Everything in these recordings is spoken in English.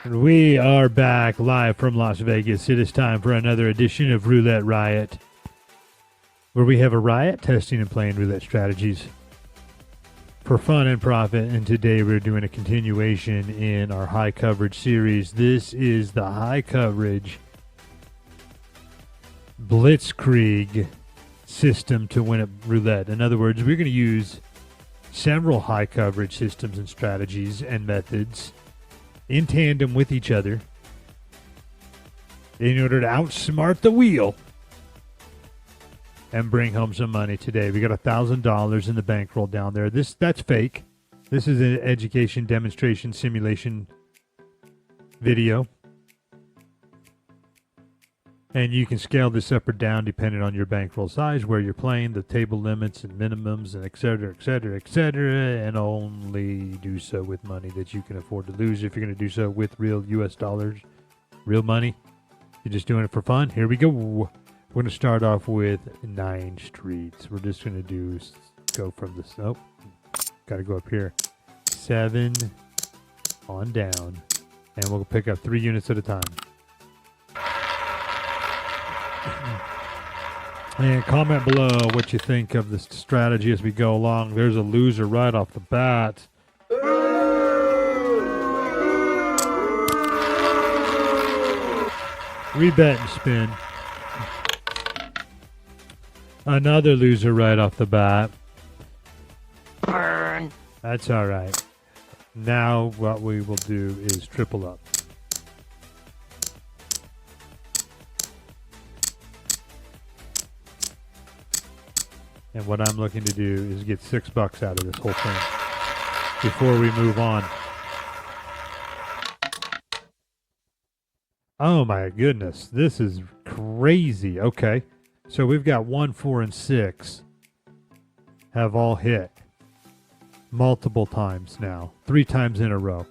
We are back live from Las Vegas. It is time for another edition of Roulette Riot, where we have a riot testing and playing roulette strategies for fun and profit. And today we're doing a continuation in our high coverage series. This is the high coverage Blitzkrieg system to win at roulette. In other words, we're going to use several high coverage systems and strategies and methods in tandem with each other in order to outsmart the wheel and bring home some money today. We got $1,000 in the bankroll down there. That's fake. This is an education demonstration simulation video. And you can scale this up or down depending on your bankroll size, where you're playing, the table limits and minimums, and et cetera, and only do so with money that you can afford to lose. If you're going to do so with real U.S. dollars, real money, you're just doing it for fun. Here we go. We're going to start off with 9 streets. We're just going to go from this. Oh, got to go up here. 7 on down, and we'll pick up 3 units at a time. And comment below what you think of this strategy as we go along. There's a loser right off the bat. 3 bet and spin. Another loser right off the bat. Burn. That's all right. Now what we will do is triple up. And what I'm looking to do is get $6 out of this whole thing before we move on. Oh my goodness, this is crazy. Okay, so we've got 1, 4, and 6 have all hit multiple times now, 3 times in a row.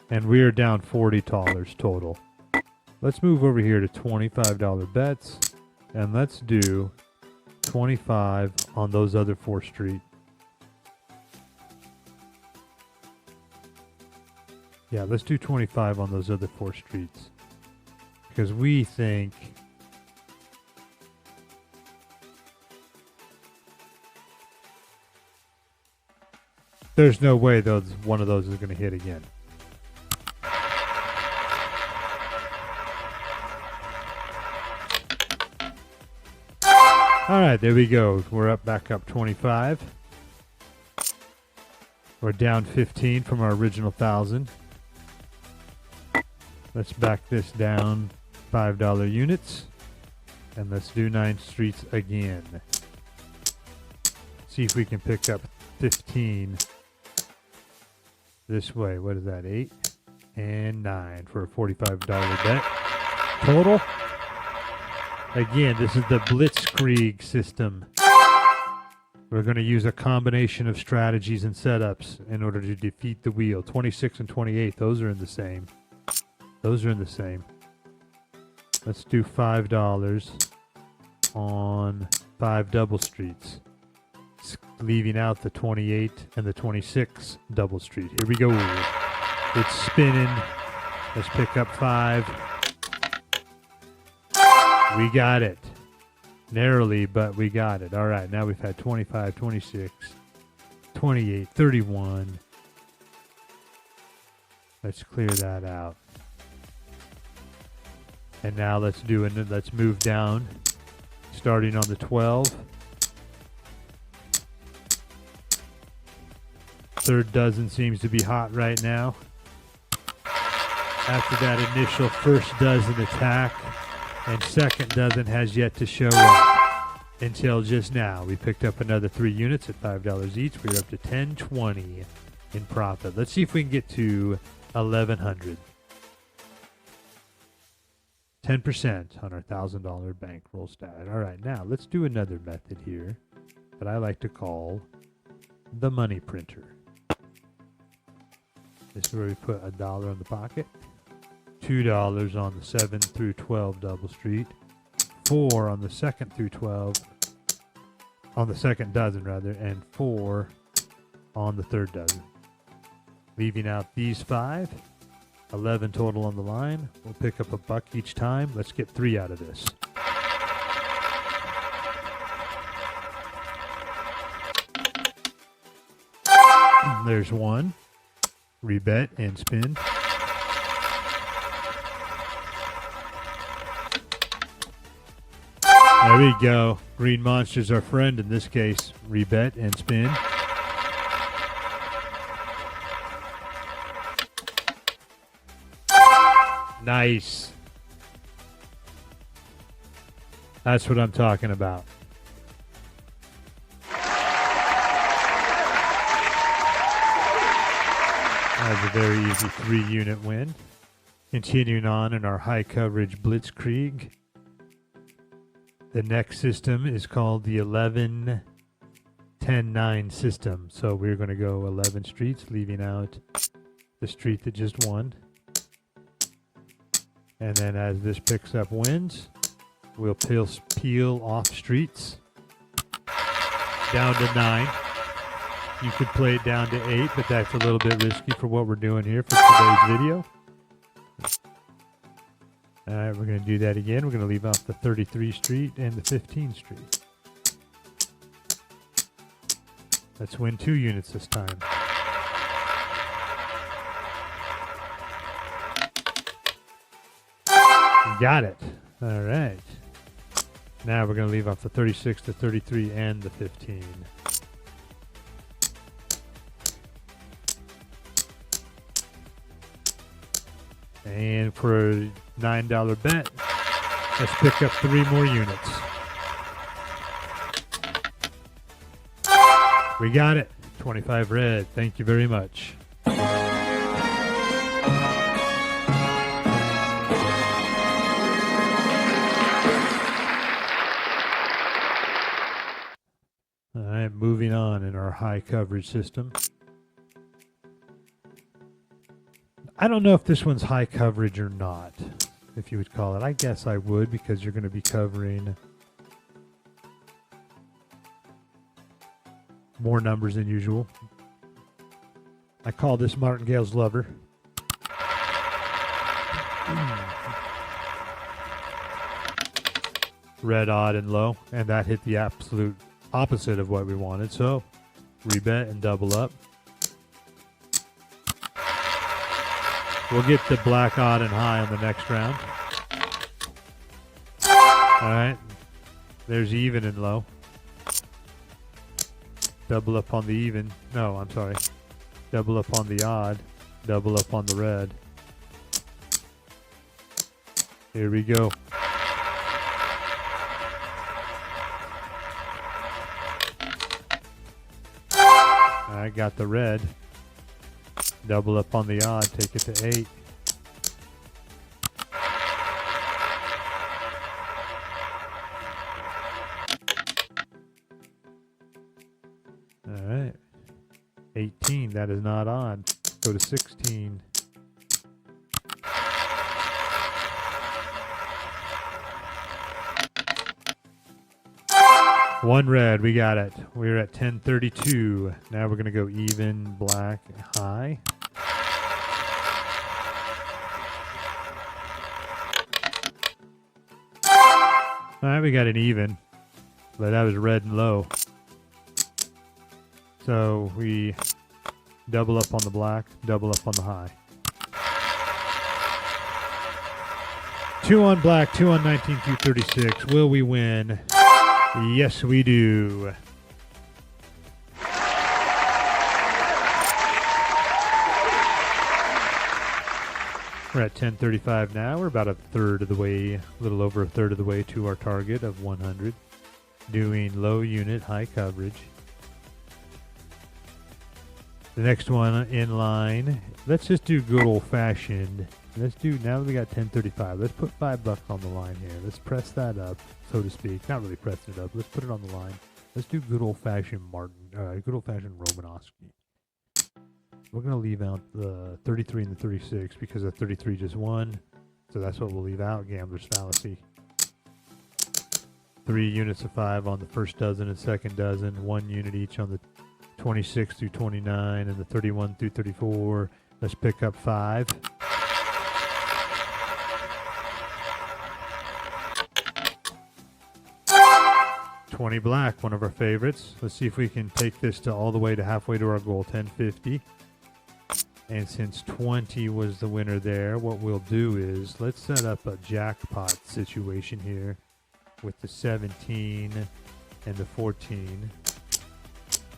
And we are down $40 total. Let's move over here to $25 bets, and let's do 25 on those other 4 streets. Yeah, let's do 25 on those other 4 streets. Because we think there's no way one of those is going to hit again. All right, there we go. We're back up 25. We're down 15 from our original 1,000. Let's back this down $5 units. And let's do 9 streets again. See if we can pick up 15 this way. What is that? 8 and 9 for a $45 bet. Total. Again, this is the Blitzkrieg system. We're going to use a combination of strategies and setups in order to defeat the wheel. 26 and 28, those are in the same. Those are in the same. Let's do $5 on 5 double streets, leaving out the 28 and the 26 double street. Here we go. It's spinning. Let's pick up 5. We got it. Narrowly, but we got it. All right, now we've had 25, 26, 28, 31. Let's clear that out. And now let's move down, starting on the 12. Third dozen seems to be hot right now. After that initial first dozen attack, and second dozen has yet to show up until just now. We picked up another 3 units at $5 each. We're up to $10.20 in profit. Let's see if we can get to 1,100. 10% on our $1,000 bankroll stat. All right, now let's do another method here that I like to call the money printer. This is where we put $1 in the pocket. $2 on the 7 through 12 double street, 4 on the 2nd through 12, on the 2nd dozen rather, and 4 on the 3rd dozen. Leaving out these 5, 11 total on the line. We'll pick up a buck each time. Let's get 3 out of this. There's 1. Rebet and spin. There we go. Green Monster's our friend in this case. Rebet and spin. Nice. That's what I'm talking about. That was a very easy 3-unit win. Continuing on in our high coverage Blitzkrieg. The next system is called the 11-10-9 system. So we're going to go 11 streets, leaving out the street that just won. And then as this picks up wins, we'll peel off streets down to 9. You could play it down to 8, but that's a little bit risky for what we're doing here for today's video. All right, we're going to do that again. We're going to leave off the 33 street and the 15 street. Let's win 2 units this time. Got it. All right. Now we're going to leave off the 36, the 33, and the 15. And for a $9 bet, let's pick up 3 more units. We got it. 25 red. Thank you very much. All right, moving on in our high coverage system. I don't know if this one's high coverage or not, if you would call it. I guess I would, because you're going to be covering more numbers than usual. I call this Martingale's Lover. Red, odd, and low, and that hit the absolute opposite of what we wanted, so rebet and double up. We'll get the black, odd, and high on the next round. Alright. There's even and low. Double up on the even. No, I'm sorry. Double up on the odd. Double up on the red. Here we go. I got the red. Double up on the odd, take it to 8. All right. 18, that is not odd. Go to 16. One red, we got it. We're at 1032. Now we're going to go even, black, high. All right, we got an even, but that was red and low. So we double up on the black, double up on the high. 2 on black, 2 on 19 through 36. Will we win? Yes, we do. We're at 1035 now. We're about a third of the way, a little over a third of the way to our target of 100. Doing low unit, high coverage. The next one in line, let's just do good old fashioned. Let's do, now that we got 1035, let's put $5 on the line here. Let's press that up, so to speak. Not really pressing it up. Let's put it on the line. Let's do good old fashioned good old fashioned Romanowski. We're going to leave out the 33 and the 36 because the 33 just won. So that's what we'll leave out, Gambler's Fallacy. 3 units of 5 on the first dozen and second dozen. 1 unit each on the 26 through 29 and the 31 through 34. Let's pick up 5. 20 black, one of our favorites. Let's see if we can take this to all the way to halfway to our goal, 1050. And since 20 was the winner there, what we'll do is let's set up a jackpot situation here with the 17 and the 14.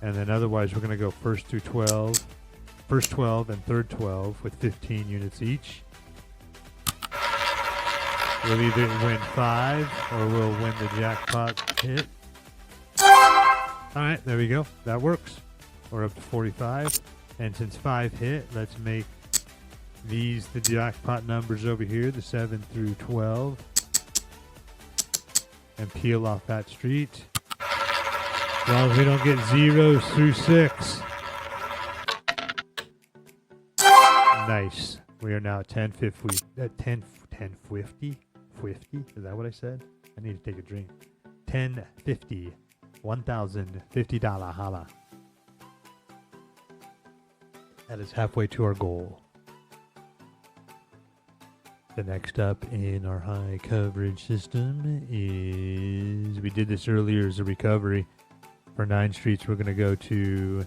And then otherwise we're going to go first 12 and third 12 with 15 units each. We'll either win 5 or we'll win the jackpot hit. Alright, there we go. That works. We're up to 45. And since 5 hit, let's make these the jackpot numbers over here, the 7 through 12. And peel off that street. As long as we don't get 0s through 6. Nice. We are now at 1050. 1050? 50? Is that what I said? I need to take a drink. 1050. $1,050 holla. That is halfway to our goal. The next up in our high coverage system is, we did this earlier as a recovery. For 9 streets, we're going to go to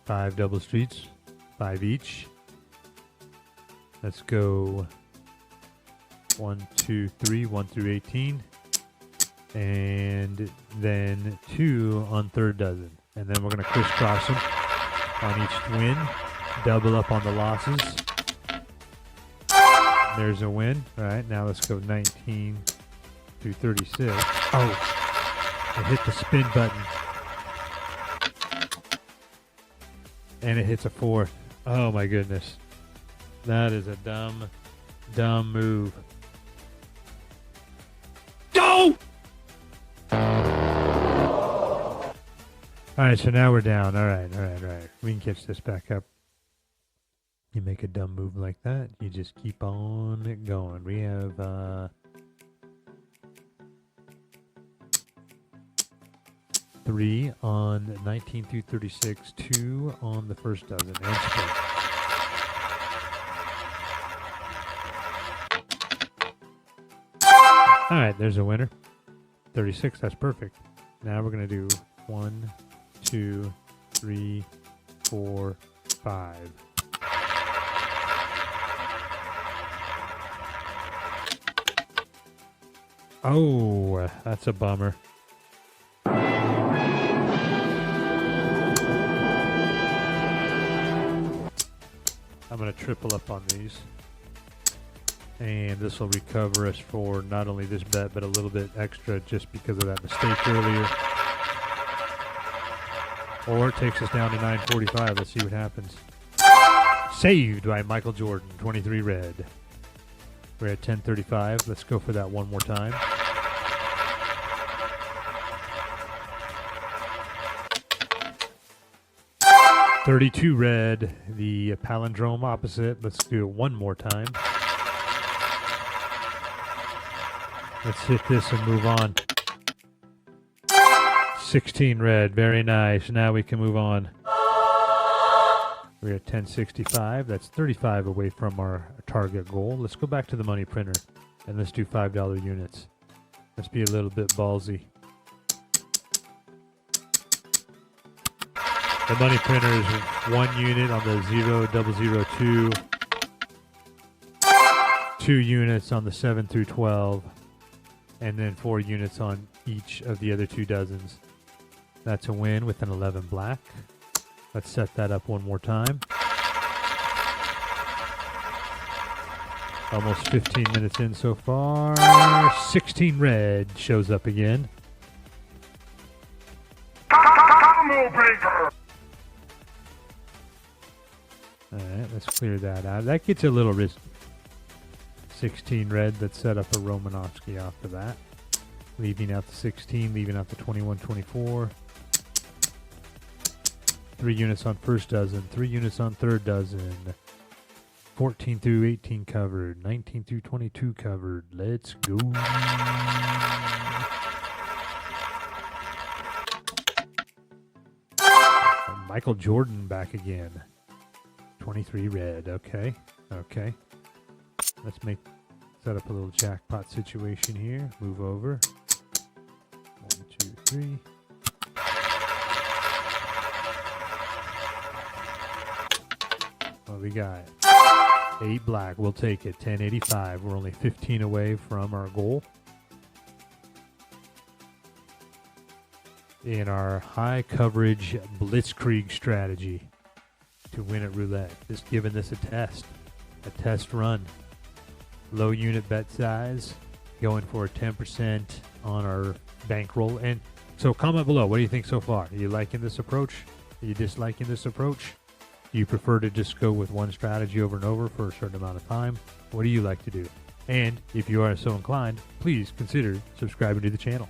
5 double streets, 5 each. Let's go 1, 2, 3, 1 through 18. And then 2 on third dozen. And then we're going to crisscross them on each win. Double up on the losses. There's a win. All right, now let's go 19 through 36. Oh, I hit the spin button. And it hits a 4. Oh my goodness. That is a dumb move. Go! Alright, so now we're down. Alright. We can catch this back up. You make a dumb move like that, you just keep on going. We have 3 on 19 through 36, 2 on the first dozen, and spin. Alright, there's a winner. 36, that's perfect. Now we're going to do 1, 2, 3, 4, 5. Oh, that's a bummer. I'm going to triple up on these. And this will recover us for not only this bet, but a little bit extra just because of that mistake earlier. Or it takes us down to 945. Let's see what happens. Saved by Michael Jordan, 23 red. We're at 1035. Let's go for that one more time. $32 red, the palindrome opposite. Let's do it one more time. Let's hit this and move on. 16 red, very nice. Now we can move on. We're at 1065. That's 35 away from our target goal. Let's go back to the money printer and let's do $5 units. Let's be a little bit ballsy. The money printer is 1 unit on the 0002, 2 units on the 7 through 12, and then 4 units on each of the other 2 dozens. That's a win with an 11 black. Let's set that up one more time. Almost 15 minutes in so far. 16 red shows up again. Alright, let's clear that out. That gets a little risky. 16 red, let's set up a Romanovsky off of that. Leaving out the 16, leaving out the 21, 24. 3 units on first dozen, 3 units on third dozen. 14 through 18 covered, 19 through 22 covered. Let's go. Michael Jordan back again. 23 red, okay. Let's set up a little jackpot situation here. Move over. 1, 2, 3. What we got? 8 black. We'll take it. 1085. We're only 15 away from our goal. In our high coverage blitzkrieg strategy to win at roulette. Just giving this a test run. Low unit bet size, going for 10% on our bankroll. And so comment below, what do you think so far? Are you liking this approach? Are you disliking this approach? Do you prefer to just go with one strategy over and over for a certain amount of time? What do you like to do? And if you are so inclined, please consider subscribing to the channel.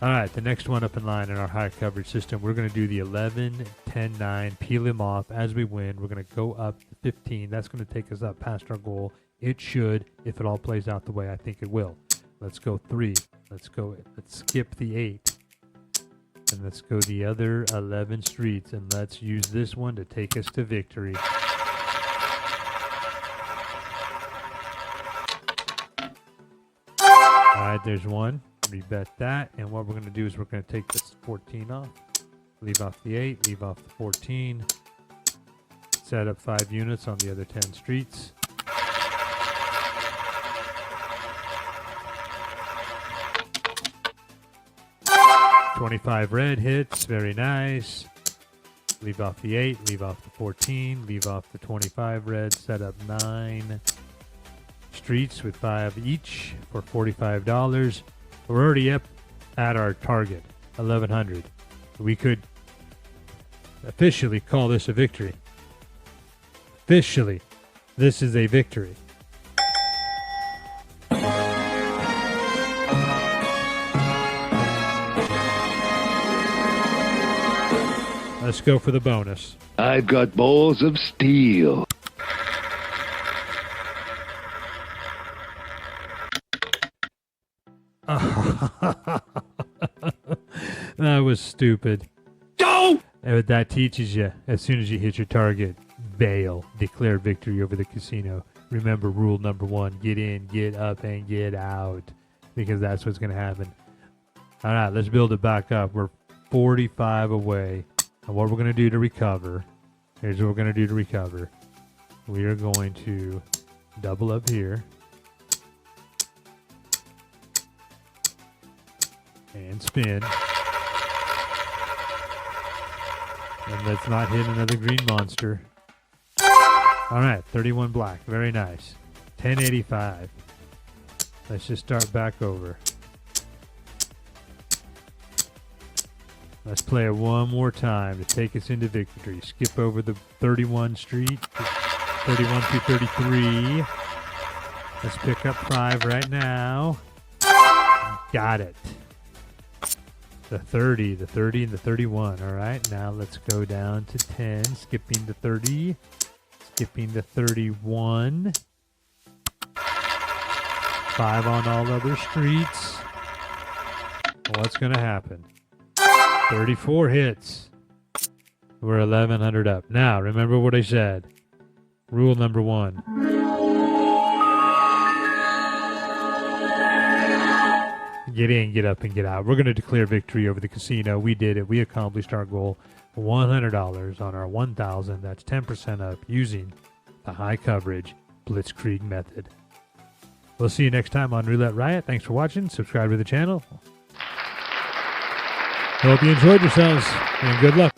All right, the next one up in line in our high coverage system, we're going to do the 11, 10, 9, peel him off as we win. We're going to go up to 15. That's going to take us up past our goal. It should, if it all plays out the way I think it will. Let's go 3. Let's skip the 8. And let's go the other 11 streets. And let's use this one to take us to victory. All right, there's one. Rebet that, and what we're going to do is we're going to take this 14 off, leave off the 8, leave off the 14, set up 5 units on the other 10 streets. $25 red hits, very nice. Leave off the 8, leave off the 14, leave off the 25 red, set up 9 streets with 5 each for $45. We're already up at our target, 1100. We could officially call this a victory. Officially, this is a victory. Let's go for the bonus. I've got balls of steel. That was stupid. No! And that teaches you, as soon as you hit your target, bail. Declare victory over the casino. Remember rule number 1, get in, get up, and get out. Because that's what's going to happen. All right, let's build it back up. We're 45 away. And what we're going to do to recover, here's what we're going to do to recover. We are going to double up here. And spin. And let's not hit another green monster. Alright, 31 black. Very nice. 1085. Let's just start back over. Let's play it one more time to take us into victory. Skip over the 31 street. 31 through 33. Let's pick up 5 right now. Got it. The 30, the 30, and the 31. All right, now let's go down to 10, skipping the 30, skipping the 31. 5 on all other streets. What's going to happen? 34 hits. We're 1100 up. Now, remember what I said. Rule number 1. Get in, get up, and get out. We're going to declare victory over the casino. We did it. We accomplished our goal. $100 on our 1,000. That's 10% up using the high coverage Blitzkrieg method. We'll see you next time on Roulette Riot. Thanks for watching. Subscribe to the channel. Hope you enjoyed yourselves, and good luck.